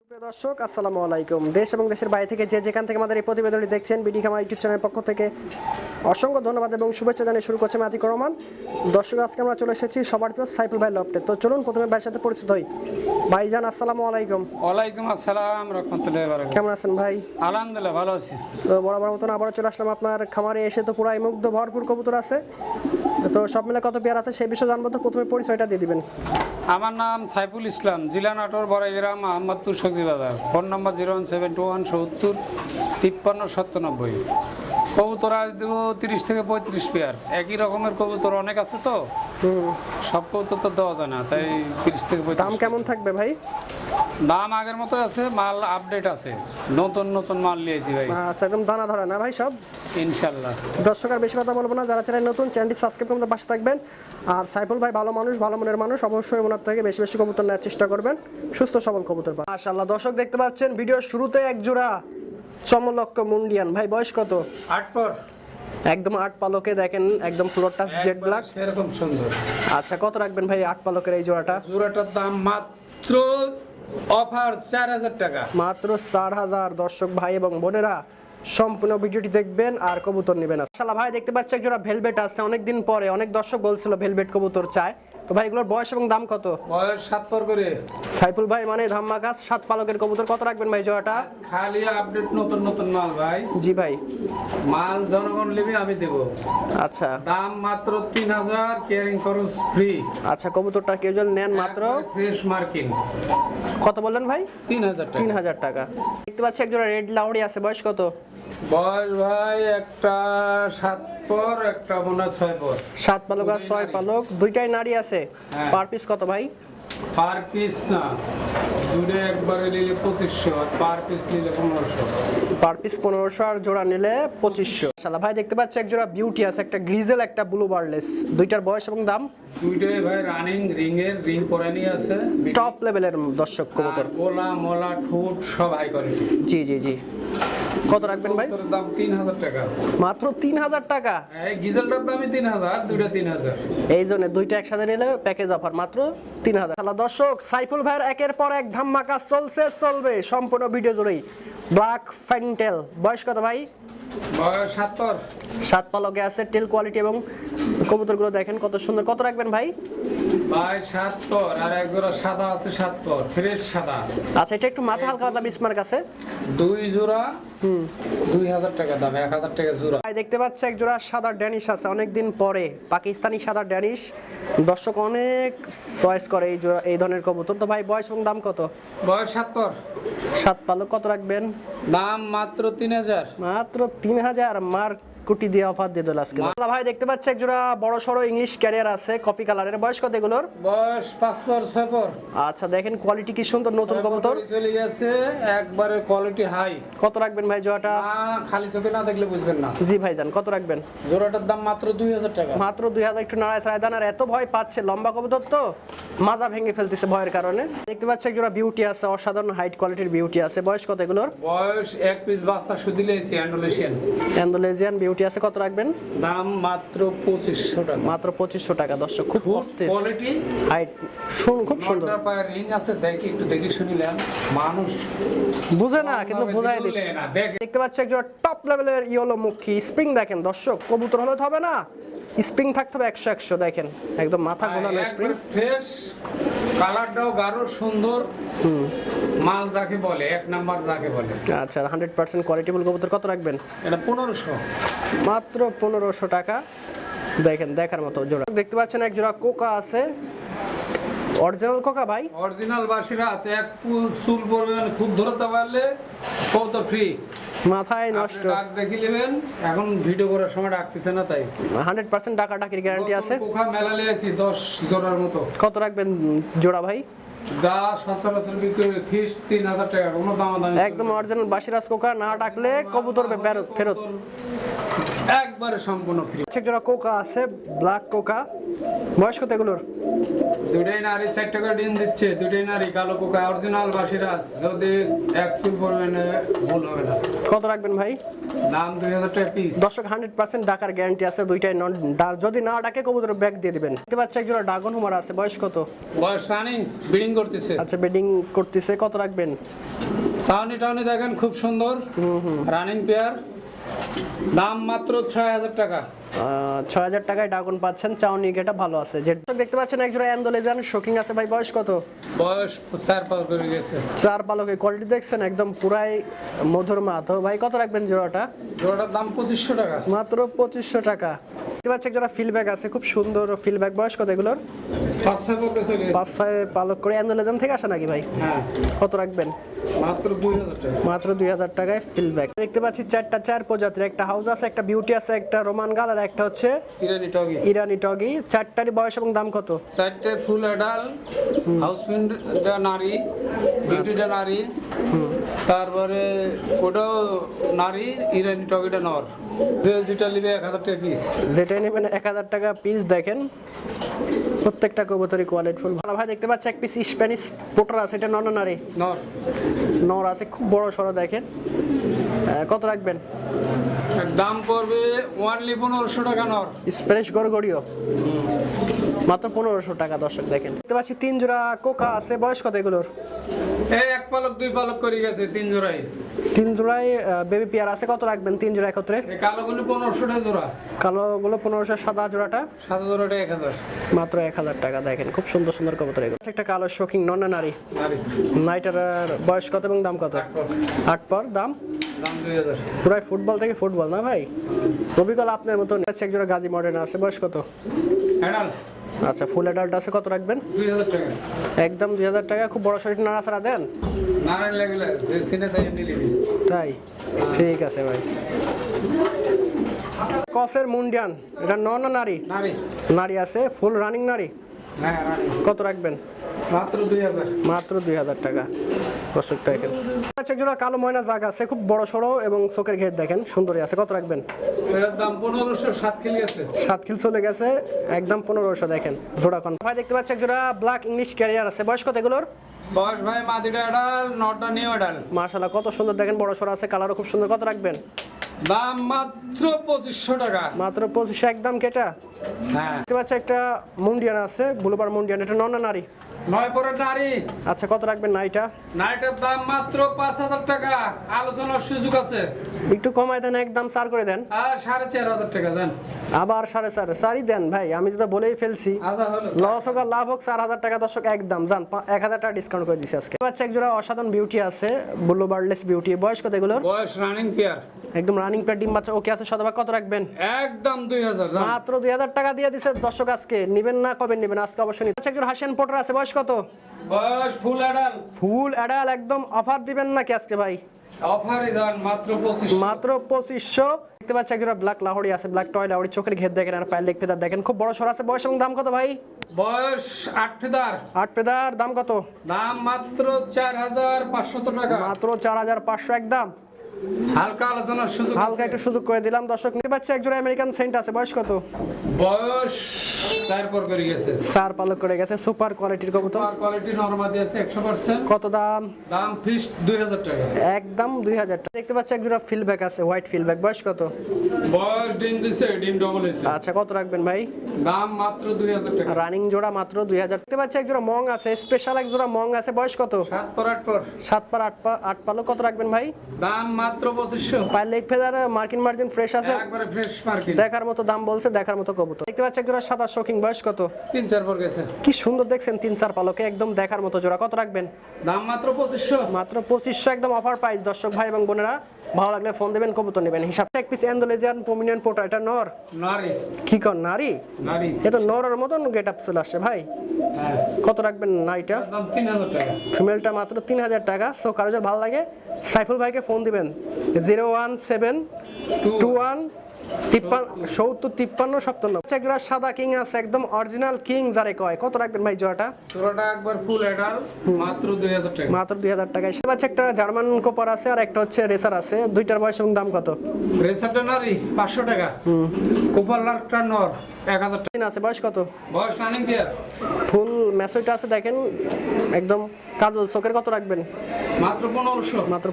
প্রিয় দর্শক আসসালামু আলাইকুম। দেশ এবং দেশের বাইরে থেকে যে যেখান থেকে আমাদের এই প্রতিবেদনটি দেখছেন বিডি খামার ইউটিউব চ্যানেলের পক্ষ থেকে অসংখ্য ধন্যবাদ এবং শুভেচ্ছা জানিয়ে শুরু করছে আতিকুর রহমান। দর্শক আজকে আমরা চলে এসেছি সবার প্রিয় সাইফুল ভাই লফটে। তো চলুন প্রথমে ভাইয়ের সাথে পরিচিত হই। ভাইজান আসসালামু আলাইকুম। ওয়ালাইকুম আসসালাম রাহমাতুল্লাহি ওয়া বারাকাতুহু। কেমন আছেন ভাই? আলহামদুলিল্লাহ ভালো আছি। তো বরাবর মতন আবারও চলে আসলাম আপনার খামারে এসে। তো পুরাই মুগ্ধ ভরপুর কবুতর আছে। তো সব মিলে কত পেয়ার আছে সেই বিষয়ে জানবো। তো প্রথমে পরিচয়টা দিয়ে দিবেন। আমার নাম সাইফুল ইসলাম, জিলা নাটোর, বড়াইগ্রাম, আহমদপুর, সবজি বাজার। ফোন নম্বর 01721705397। কবুতর আজ দেবো 30 থেকে 35 পেয়ার। একই রকমের কবুতর অনেক আছে তো, সব কবুতর তো দেওয়া যায় না, তাই 30 থেকে 35। দাম কেমন থাকবে ভাই? দাম আগের মতো আছে, মাল আপডেট আছে, নতুন নতুন মাল নিয়েছি ভাই। আচ্ছা, একদম দানা ধরে না ভাই সব? ইনশাল্লাহ। দর্শক আর বেশি কথা বলবো না, যারা চ্যানেল নতুন চ্যানেলটি সাবস্ক্রাইব করে পাশে থাকবেন। আর সাইফুল ভাই ভালো মানুষ, ভালো মনের মানুষ, অবশ্যই ওনার থেকে বেশি বেশি কবুতর নেওয়ার চেষ্টা করবেন, সুস্থ সবল কবুতর। মাশাআল্লাহ দর্শক দেখতে পাচ্ছেন ভিডিওর শুরুতে এক জোড়া চমলক্ষ মুন্ডিয়ান। ভাই বয়স কত? 8 পর একদম 8 পালকে, দেখেন একদম ফ্লোর টাচ জেড ব্ল্যাক, এরকম সুন্দর। আচ্ছা, কত রাখবেন ভাই 8 পালকের এই জোড়াটা? জোড়াটার দাম মাত্র অফার 4000 টাকা। মাত্র 4000। দর্শক ভাই এবং বোনেরা সম্পূর্ণ ভিডিওটি দেখবেন আর কবুতর নেবেন। মাশাআল্লাহ ভাই দেখতে পাচ্ছি একজোড়া ভেলভেট আছে, অনেকদিন পরে। অনেক দর্শক বলছিল ভেলভেট কবুতর চায়। তো ভাই এগুলোর বয়স এবং দাম কত? বয়স 7 পর করে। সাইফুল ভাই মানে ধাম্মাকা 7 পালকের কবুতর। কত রাখবেন ভাই জোড়াটা? খালি আপডেট নতুন নতুন মাল ভাই। জি ভাই, মাল জনগণ নেবে, আমি দেব। আচ্ছা, দাম মাত্র 3000, কেয়ারিং খরচ ফ্রি। আচ্ছা, কবুতরটা কেউ যদি নেন মাত্র ফ্রেশ মার্কিং। কত বললেন ভাই? 3000 টাকা। 3000 টাকা। দেখতে পাচ্ছি একজোড়া রেড লাউড়ি আছে, বয়স কত? বয়স ভাই একটা 7 পর, একটা মনে হয় 6 পর। 7 পালক আর 6 পালক, দুইটাই নারী আছে। হ্যাঁ। পার পিস কত ভাই? পার পিস না, দুটো একবারে নিলে 2500, আর পার পিস নিলে 1500। পার পিস 1500 আর জোড়া নিলে 2500। মাশাআল্লাহ ভাই দেখতে পাচ্ছি এক জোড়া বিউটি আছে, একটা গ্রিজেল একটা ব্লু বার্লেস। দুইটার বয়স এবং দাম? দুইটাই ভাই রানিং, রিং পরানি আছে, টপ লেভেলের দর্শক কবুতর। গোলা মোলা ঠোঁট সব হাই কোয়ালিটি। জি জি জি। কত রাখবেন ভাই? কবুতরের দাম 3000 টাকা। মাত্র 3000 টাকা। এই গিজেলটার দামই 3000, দুইটা 3000। এই জন্য দুইটা একসাথে নিলে প্যাকেজ অফার মাত্র 3000। তাহলে দর্শক সাইফুল ভাইয়ের একের পর এক ধামাকা চলবে সম্পূর্ণ ভিডিও জুড়েই। ব্ল্যাক ফ্যান্টেল, বয়স কত ভাই? বয়স 7 পর। 7 পালকে আছে, টেল কোয়ালিটি এবং কবুতরগুলো দেখেন কত সুন্দর। কত রাখবেন ভাই? ভাই 7 পর, আর এক জোড়া সাদা আছে 7 পর, ফ্রেশ সাদা। আচ্ছা, এটা একটু মাথা হালকা পাতলা বিসমার্ক আছে। দুই জোড়া 2000 টাকা দাম, 1000 টাকা জোড়া। ভাই দেখতে পাচ্ছি এক জোড়া সাদা ড্যানিশ আছে, অনেকদিন পরে পাকিস্তানি সাদা ড্যানিশ। দর্শক অনেক চয়েস করে এই জোড়া, এই ধরনের কবুতর। তো ভাই বয়স এবং দাম কত? বয়স 7 পর। 7 পালক, কত রাখবেন? দাম মাত্র 3000। মাত্র 3000। মার কুটি দিয়ে অফার দিয়ে দিল আজকে। ভাই দেখতে পাচ্ছি এক জোড়া বড় সড়ো ইংলিশ ক্যারিয়ার আছে, কপি কালারের। বয়স কত এগুলোর? বয়স 5 পর 6 পর। আচ্ছা, দেখেন কোয়ালিটি কি সুন্দর, নতুন কবুতর চলে গেছে, একবারে কোয়ালিটি হাই। কত রাখবেন ভাই জোড়াটা? খালি চোখে না দেখলে বুঝবেন না। জি ভাইজান, কত রাখবেন? জোড়াটার দাম মাত্র 2000 টাকা। মাত্র 2000। একটু নাড়ায় ছাড়ায় দান। আর এত ভয় পাচ্ছে, লম্বা কবুতর তো মাজা ভেঙে ফেলতেছে ভয়ের কারণে। দেখতে পাচ্ছি একজোড়া বিউটি আছে, অসাধারণ হাইট কোয়ালিটির বিউটি আছে। বয়স কত এগুলোর? বয়স এক পিস বাচ্চা শুধিলেছি, অ্যান্ডোলেশিয়ান। অ্যান্ডোলেজিয়ান বিউটি আছে, কত রাখবেন? দাম মাত্র 2500 টাকা। মাত্র 2500 টাকা। দর্শক খুব কোয়ালিটি হাইট খুব সুন্দর। নটটা পায়ে রিং আছে, দেখি একটু দেখি শুনিলেন, মানুষ বুঝে না কিন্তু বোঝাই দিচ্ছে। দেখতে পাচ্ছি একজন টপ লেভেলের ইয়েলো মুখী স্প্রিং। দেখেন দর্শক, কবুতর হলে তো হবে না, স্প্রিং থাকতে হবে 100 দেখেন একদম মাথা গোলানো স্প্রিং, ফ্রেশ, কালারটাও গাঢ় সুন্দর। মাল যাকে বলে, এক নাম্বার যাকে বলে। আচ্ছা, 100% কোয়ালিটিফুল কবুতর। কত রাখবেন? এটা 1500। মাত্র 1500 টাকা। দেখেন দেখার মতো জোড়া। দেখতে পাচ্ছেন এক জোড়া কোকা আছে, অরিজিনাল কোকা ভাই। অরিজিনাল বাসিরা আছে, এক চুল পরিমাণ খুব ধরতে পারলে কবুতর ফ্রি। মাথায় নষ্ট। ডাক দেখি নেবেন, এখন ভিডিও করার সময় ডাকতেছে না, তাই 100% ডাকাডাকির গ্যারান্টি আছে। কোকা মেলা লিয়েছি 10 জোড়ার মতো। কত রাখবেন জোড়া ভাই? যা সচরাচর বিক্রি করে ফিস 3000 টাকা, কোনো দামাদামি একদম অরিজিনাল বাসিরাজ কোকা। না ডাকলে কবুতর ফেরত, একবারে সম্পূর্ণ ফ্রি। জোড়া কোকা আছে, ব্ল্যাক কোকা। বয়স কত এগুলোর? দুইটাই নারী, 4 টাকা ডিম দিচ্ছে। দুইটাই নারী, কালো কোকা, অরিজিনাল বাসিরাজ। যদি এক চুল পরিমাণে ভুল হবে না। কত রাখবেন ভাই? দাম 2000 টাকা পিস। দর্শক 100% ডাকার গ্যারান্টি আছে। দুইটাই যদি না ডাকে কবুতর ব্যাগ দিয়ে দিবেন। দেখতে পাচ্ছি একজোড়া ড্রাগন হুমার আছে। বয়স কত? বয়স রানিং, ব্রিডিং করতেছে। আচ্ছা, ব্রিডিং করতেছে। কত রাখবেন? চাউনি টাউনি দেখেন খুব সুন্দর, রানিং পেয়ার, দাম মাত্র 6,000 টাকা। 6,000 টাকায় ড্রাগন পাচ্ছেন, চাউনি গেটা ভালো আছে। যে দেখতে পাচ্ছেন এক জোড়া অ্যান্ডোলেজান শোকিং আছে ভাই, বয়স কত? বয়স 4 করে গেছে। 4 পালকের কোয়ালিটি দেখছেন একদম পুরাই মধুর মা। তো ভাই কত রাখবেন জোড়াটা? জোড়াটার দাম 2500 টাকা। মাত্র 2500 টাকা। দেখতে পাচ্ছি এক জোড়া ফিলব্যাক আছে, খুব সুন্দর ফিলব্যাক, বয়স কত এগুলোর? 5-6 করে চলে গেছে। 5-6 পালক করে অ্যান্ডোলেজান থেকে আসে নাকি ভাই? হ্যাঁ, কত রাখবেন? মাত্র 2000 টাকা। মাত্র 2000 টাকায় ফিলব্যাক। দেখতে পাচ্ছি 4 প্রজাতির, একটা হাউস আছে, একটা বিউটি আছে, একটা রোমান গাল আর একটা হচ্ছে ইরানি টগি। ইরানি টগি। 4টারই বয়স এবং দাম কত? 4টে ফুল অ্যাডাল, হাউসফিন্ডটা নারী, বিউটিটা নারী, তারপরে ওটাও নারী, ইরানি টগিটা নর। যেটা নিবে 1000 টাকা পিস। যেটা নেবেন 1000 টাকা পিস। দেখেন প্রত্যেকটা কবুতরই কোয়ালিটি ফুল ভালো। ভাই দেখতে পাচ্ছি এক পিস স্প্যানিশ পোটার আছে, এটা নর না নারী? নর। নর আছে, খুব বড় সড়ো। দেখেন কত রাখবেন? দাম পড়বে ওয়ানলি 1500 টাকা নর। স্প্যানিশ গড়গড়িও মাত্র 1500 টাকা। দর্শক দেখেন দেখতে পাচ্ছি 3 জোড়া কোকা আছে, বয়স কত এগুলোর? এই 1 পালক 2 পালক করে গেছে, 3 জোড়াই। 3 জোড়ায় বেবি পেয়ার আছে, কত রাখবেন 3 জোড়া একত্রে? এই কালোগুলো 1500 টাকা জোড়া। কালোগুলো 1500, সাদা জোড়াটা সাদা জোড়াটা 1000। মাত্র 1000 টাকা। দেখেন খুব সুন্দর সুন্দর কবুতর এগুলো। একটা কালো শোকিং নর না নারী? নারী। নাইটার বয়স কত এবং দাম কত? 8 পর। দাম? দাম 2000। পুরাই ফুটবল থেকে ফুটবল না ভাই? রবিকাল আপনার মতো এক জোড়া গাজী মডার্ন আছে, বয়স কত? অ্যাডাল। আচ্ছা, ফুল অ্যাডাল্ট আছে, কত রাখবেন? 2000 টাকা। একদম 2000 টাকা। খুব বড় শরীর নাড়াচাড়া দেন? নারায়ণ লাগলে যে সিনে তাই এমনি লিবি। তাই? ঠিক আছে ভাই। কসের মুন্ডিয়ান, এটা নর না নারী? নারী। নারী আছে, ফুল রানিং নারী। হ্যাঁ, নারী। কত রাখবেন? মাত্র 2000। মাত্র 2000 টাকা। দর্শক দেখেন আচ্ছা, এক জোড়া কালো ময়না জাগ আছে, খুব বড় সড়ো এবং চোখের ঘের দেখেন সুন্দরী আছে, কত রাখবেন? এটার দাম 1500, 7 কিলো আছে। 7 কিল চলে গেছে, একদম 1500। দেখেন জোড়া কোন ভাই? দেখতে পাচ্ছি এক জোড়া ব্ল্যাক ইংলিশ ক্যারিয়ার আছে, বয়স কত এগুলোর? বয়স ভাই মাদিটা অ্যাডাল, নটটা নিউ অ্যাডাল। মাশাআল্লাহ কত সুন্দর দেখেন, বড় সড়ো আছে, কালারও খুব সুন্দর, কত রাখবেন? দাম মাত্র 2500 টাকা। মাত্র 2500 একদম কেটা। হ্যাঁ। দেখতে পাচ্ছি একটা মুন্ডিয়ান আছে, ব্লুবার মুন্ডিয়ান, এটা নর না নারী? 9 পরে নারী। আচ্ছা, কত রাখবেন নাইটা? নাইটের দাম মাত্র 5000 টাকা, আলোচনার সুযোগ আছে। একটু কমাই দেন, একদম 4 করে দেন। আর 4500 টাকা দেন। আবার 4.5 দেন ভাই, আমি যেটা বলেই ফেলছি। আচ্ছা হলো। লস হোক আর লাভ হোক, 4000 টাকা দর্শক একদম যান, 1000 টাকা ডিসকাউন্ট করে দিচ্ছি আজকে। বাচ্চা এক জোড়া অসাধারণ বিউটি আছে, ব্লু বার্ডলেস বিউটি, বয়স কত এগুলোর? বয়স রানিং পেয়ার, একদম রানিং পেয়ার, ডিম বাচ্চা ওকে আছে, শতভাগ, কত রাখবেন? একদম 2000 দাম। মাত্র 2000 টাকা দিয়ে দিছে দর্শক। আজকে নিবেন না, কবে নিবেন? আজকে অবশ্যই নিবেন। আচ্ছা, এক জোড়া হাসিয়ান পোটার আছে, বয়স কত? বয়স ফুল অ্যাডাল। ফুল অ্যাডাল, একদম অফার দিবেন নাকি আজকে ভাই? অফারে দাম মাত্র 2500। মাত্র 2500। দেখতে পাচ্ছি এক জোড়া ব্ল্যাক লাহোরি আছে, ব্ল্যাক টয় লাহোরি, চোখের ঘের দেখেন আর পায়ের লেগ ফেদার দেখেন, খুব বড় সর আছে, বয়স এবং দাম কত ভাই? বয়স 8 ফেদার। 8 ফেদার, দাম কত? দাম মাত্র 4500 টাকা। মাত্র 4500 একদম। হালকা আলোচনার সুযোগ হালকা একটু সুযোগ করে দিলাম দর্শক। নিতে পাচ্ছি এক জোড়া আমেরিকান সেন্ট আছে, বয়স কত? বয়স 4 পর করে গেছে, 4 পালক করে গেছে, সুপার কোয়ালিটির কবুতর। আর কোয়ালিটি নরমাদি আছে 100%। কত দাম? দাম ফিক্সড 2000 টাকা। একদম 2000 টাকা। দেখতে পাচ্ছি এক জোড়া ফিলব্যাক আছে, হোয়াইট ফিলব্যাক, বয়স কত? বয়স ডিম দিছে, ডিম ডবল হয়েছে। আচ্ছা, কত রাখবেন ভাই? দাম মাত্র 2000 টাকা। রানিং জোড়া মাত্র 2000। দেখতে পাচ্ছি এক জোড়া মং আছে, স্পেশাল এক জোড়া মং আছে, বয়স কত? 7 পর 8 পর। 7 পর 8 পালক, কত রাখবেন ভাই? দাম মাত্র 2500। পায়ের লেগ ফেদার মার্কিন মার্জিন ফ্রেশ আছে, একবারে ফ্রেশ মার্কেট। দেখার মতো দাম বলছে, দেখার মতো কবুতর। দেখতে পাচ্ছি এক জোড়া সাদা শোকিং, বয়স কত? 3-4 পর গেছে। কি সুন্দর দেখছেন, 3-4 পালকে, একদম দেখার মতো জোড়া, কত রাখবেন? দাম মাত্র 2500। মাত্র 2500 একদম অফার প্রাইস। দর্শক ভাই এবং বোনেরা ভালো লাগলে ফোন দেবেন, কবুতর নেবেন। হিসাব এক পিস অ্যান্ডোলেজিয়ান প্রমিনেন্ট পোটা, এটা নর? নারী। কি কর নারী? নারী। এ তো নরের মতন গেট আপ চলে আসছে ভাই। হ্যাঁ। কত রাখবেন নাইটা? দাম 3000 টাকা। ফিমেলটা মাত্র 3000 টাকা। সো কারো যদি ভালো লাগে সাইফুল ভাইকে ফোন দিবেন 01721 705357। সাদা কিং আছে, একদম অরিজিনাল কিং যারে কয়, কত রাখবেন ভাই জোড়াটা? জোড়াটা একবার ফুল অ্যাডাল, মাত্র 2000 টাকা। মাত্র 2000 টাকায়। সে বাচ্চা একটা জার্মান কোপার আছে আর একটা হচ্ছে রেসার আছে, দুইটার বয়স এবং দাম কত? রেসারটা নারী 500 টাকা, কোপারলারটা নর 1000 টাকা। আছে, বয়স কত? বয়স রানিং পেয়ার, ফুল ম্যাসোইটা আছে দেখেন, একদম কাজল চোখের, কত রাখবেন? মাত্র 1500। মাত্র